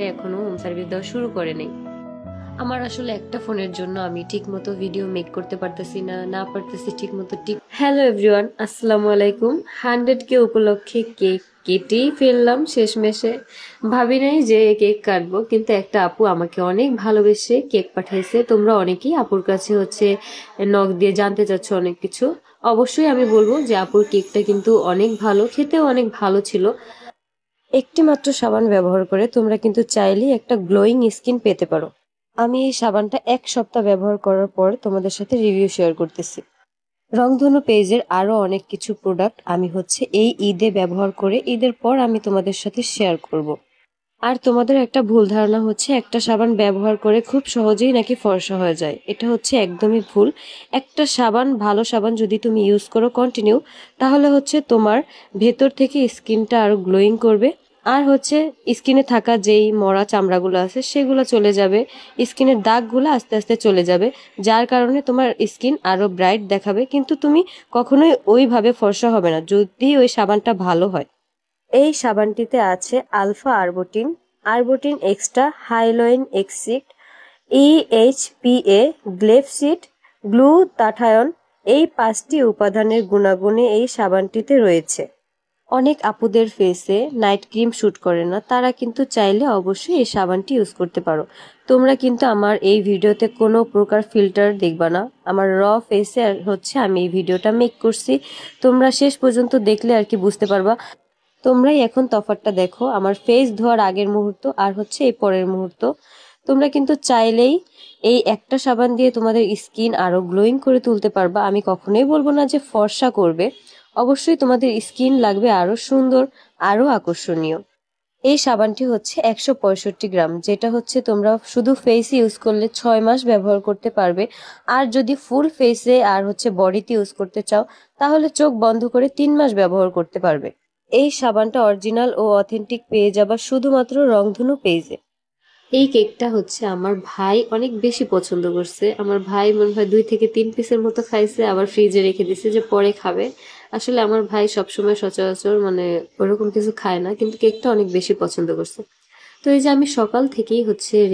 এখনো home service দেওয়া শুরু করে নাই। আমার আসলে একটা ফোনের জন্য আমি ঠিকমতো ভিডিও মেক করতে পারতেছি না পারতেছি ঠিকমতো হ্যালো এভরিওয়ান, আসসালামু আলাইকুম। 100K উপলক্ষে কেক কেটেই ফেললাম শেষমেশে। ভাবি নাই যে কেক কাটবো, কিন্তু একটা আপু আমাকে অনেক ভালোবেসে কেক পাঠাইছে। তোমরা অনেকেই আপুর কাছে নক দিয়ে জানতে চাচ্ছ অনেক কিছু। অবশ্যই আমি বলবো যে আপুর কেকটা কিন্তু অনেক ভালো, খেতেও অনেক ভালো ছিল। একটি মাত্র সাবান ব্যবহার করে তোমরা কিন্তু চাইলেই একটা গ্লোয়িং স্কিন পেতে পারো। আমি এই সাবানটা 1 সপ্তাহ ব্যবহার করার পর তোমাদের সাথে রিভিউ শেয়ার করতেছি। রংধনু পেজের আরো অনেক কিছু প্রোডাক্ট আমি এই ঈদে ব্যবহার করে ঈদের পর আমি তোমাদের সাথে শেয়ার করব। আর তোমাদের একটা ভুল ধারণা একটা সাবান ব্যবহার করে খুব সহজেই নাকি ফর্সা হয়ে যায়। এটা একদমই ভুল। একটা সাবান, ভালো সাবান যদি তুমি ইউজ করো কন্টিনিউ, তাহলে তোমার ভেতর থেকে স্কিনটা আরো গ্লোয়িং করবে। আর স্কিনে থাকা যেই মরা চামড়াগুলো আছে সেগুলো চলে যাবে, স্কিনের দাগগুলো আস্তে আস্তে চলে যাবে, যার কারণে তোমার স্কিন আরো ব্রাইট দেখাবে। কিন্তু তুমি কখনোই ওইভাবে ফর্সা হবে না যদি ওই সাবানটা ভালো হয়। এই সাবানটিতে আছে alpha arbutin, arbutin extra, hyaluronic acid, EHPA, গ্লেফসিড, গ্লুতাথায়ন। এই 5টি উপাদানের গুণাগুণে এই সাবানটিতে রয়েছে। অনেক আপুদের ফেসে নাইট ক্রিম শুট করে না, তারা কিন্তু চাইলে অবশ্যই এই সাবানটি ইউজ করতে পারো। তোমরা কিন্তু আমার এই ভিডিওতে কোনো প্রকার ফিল্টার দেখবা না, আমার র ফেসে আমি এই ভিডিওটা মেক করছি। তোমরা শেষ পর্যন্ত দেখলে আর কি বুঝতে পারবা। তোমরাই এখন তফাৎটা দেখো, আমার ফেস ধোয়ার আগের মুহূর্ত আর এই পরের মুহূর্ত। তোমরা কিন্তু চাইলেই এই একটা সাবান দিয়ে তোমাদের স্কিন আরো গ্লোয়িং করে তুলতে পারবা। আমি কখনোই বলবো না যে ফর্সা করবে, অবশ্যই তোমাদের স্কিন লাগবে আরো সুন্দর, আরো আকর্ষণীয়। এই সাবানটি 165 গ্রাম, যেটা তোমরা শুধু ফেসে ইউজ করলে 6 মাস ব্যবহার করতে পারবে। আর যদি ফুল ফেসে আর বডিতে ইউজ করতে চাও, তাহলে চোখ বন্ধ করে 3 মাস ব্যবহার করতে পারবে। এই সাবানটা অরিজিনাল ও অথেন্টিক পেয়ে যাবা শুধুমাত্র রংধনু পেজে। এই কেকটা আমার ভাই অনেক বেশি পছন্দ করছে। আমার ভাই মনে হয় 2 থেকে 3 পিসের মতো খাইছে, আবার ফ্রিজে রেখে দিছে যে পরে খাবে। আসলে আমার ভাই সবসময় সচরাচর ওরকম কিছু খায় না, কিন্তু কেকটা অনেক বেশি পছন্দ করছে। তো এই যে আমি সকাল থেকেই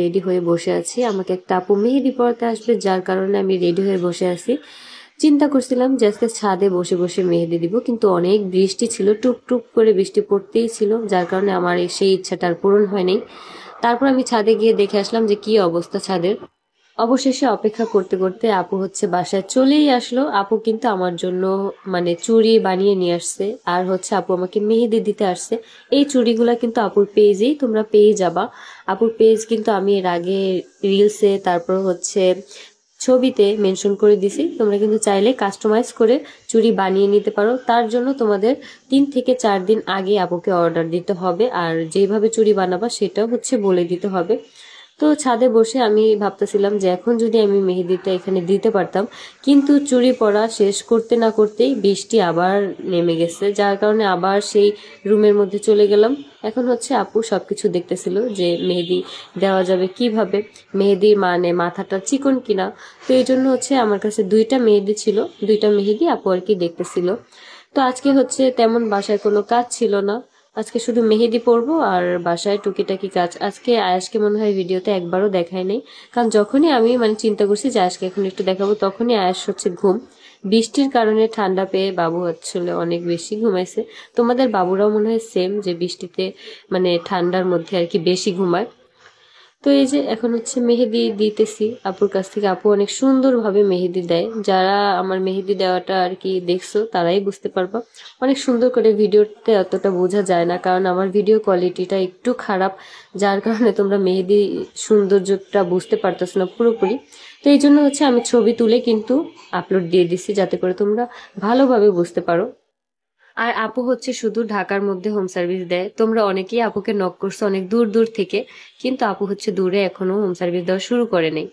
রেডি হয়ে বসে আছি। আমাকে একটা আপু মেহেদি পড়াতে আসবে, যার কারণে আমি রেডি হয়ে বসে আছি। চিন্তা করছিলাম যে আজকে ছাদে বসে বসে মেহেদি দিব, কিন্তু অনেক বৃষ্টি ছিল, টুপ টুপ করে বৃষ্টি পড়তেই ছিল, যার কারণে আমার সেই ইচ্ছাটা আর পূরণ হয়নি। তারপর আমি ছাদে গিয়ে দেখে আসলাম যে কি অবস্থা ছাদের। অবশেষে অপেক্ষা করতে করতে আপু বাসায় চলেই আসলো। আপু কিন্তু আমার জন্য চুড়ি বানিয়ে নিয়ে আসছে, আর আপু আমাকে মেহেদি দিতে আসছে। এই চুড়িগুলা কিন্তু আপুর পেজেই তোমরা পেয়ে যাবা। আপুর পেজ কিন্তু আমি এর আগে রিলসে, তারপর ছবিতে মেনশন করে দিছি। তোমরা কিন্তু চাইলে কাস্টমাইজ করে চুড়ি বানিয়ে নিতে পারো। তার জন্য তোমাদের 3 থেকে 4 দিন আগে আপুকে অর্ডার দিতে হবে, আর যেভাবে চুড়ি বানাবা সেটাও বলে দিতে হবে। তো ছাদে বসে আমি ভাবতেছিলাম যে এখন যদি আমি মেহেদিটা এখানে দিতে পারতাম, কিন্তু চুড়ি পরা শেষ করতে না করতেই বৃষ্টি আবার নেমে গেছে, যার কারণে আবার সেই রুমের মধ্যে চলে গেলাম। এখন আপু সবকিছু দেখতেছিল যে মেহেদি দেওয়া যাবে কিভাবে, মেহেদির মাথাটা চিকন কিনা। তো এই জন্য আমার কাছে 2টা মেহেদি ছিল, 2টা মেহেদি আপু আর কি দেখতেছিল। তো আজকে তেমন বাসায় কোনো কাজ ছিল না, আজকে শুধু মেহেদি পরবো আর বাসায় টুকিটাকি কাজ। আজকে আয়াসকে মনে হয় ভিডিওতে একবারও দেখাই নাই, কারণ যখনই আমি চিন্তা করছি যে আয়াসকে এখন একটু দেখাবো, তখনই আয়াস ঘুম। বৃষ্টির কারণে ঠান্ডা পেয়ে বাবু অনেক বেশি ঘুমাইছে। তোমাদের বাবুরাও মনে হয় সেম, যে বৃষ্টিতে ঠান্ডার মধ্যে আর কি বেশি ঘুমায়। তো এই যে এখন মেহেদি দিতেছি আপুর কাছ থেকে। আপু অনেক সুন্দরভাবে মেহেদি দেয়, যারা আমার মেহেদি দেওয়াটা আর কি দেখছো তারাই বুঝতে পারবা। অনেক সুন্দর করে, ভিডিওতে অতটা বোঝা যায় না কারণ আমার ভিডিও কোয়ালিটিটা একটু খারাপ, যার কারণে তোমরা মেহেদি সৌন্দর্যটা বুঝতে পারতেছো না পুরোপুরি। তো এই জন্য আমি ছবি তুলে কিন্তু আপলোড দিয়ে দিছি, যাতে করে তোমরা ভালোভাবে বুঝতে পারো। আর আপু শুধু ঢাকার মধ্যে হোম সার্ভিস দেয়। তোমরা অনেকেই আপুকে নক করছো অনেক দূর দূর থেকে, কিন্তু আপু দূরে এখনো হোম সার্ভিস দেওয়া শুরু করে নাই।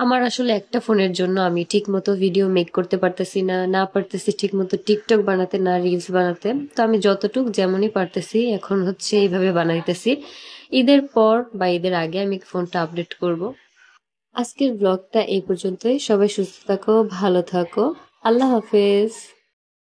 আমার আসলে একটা ফোনের জন্য আমি ঠিক মতো ভিডিও মেক করতে পারতেছি না পারতেছি ঠিক মতো টিকটক বানাতে, না রিলস বানাতে। তো আমি যতটুক যেমনই পারতেছি এখন এইভাবে বানাইতেছি। ঈদের পর বা ঈদের আগে আমি ফোনটা আপডেট করব। আজকের ব্লগটা এই পর্যন্তই। সবাই সুস্থ থাকো, ভালো থাকো, আল্লাহ হাফেজ।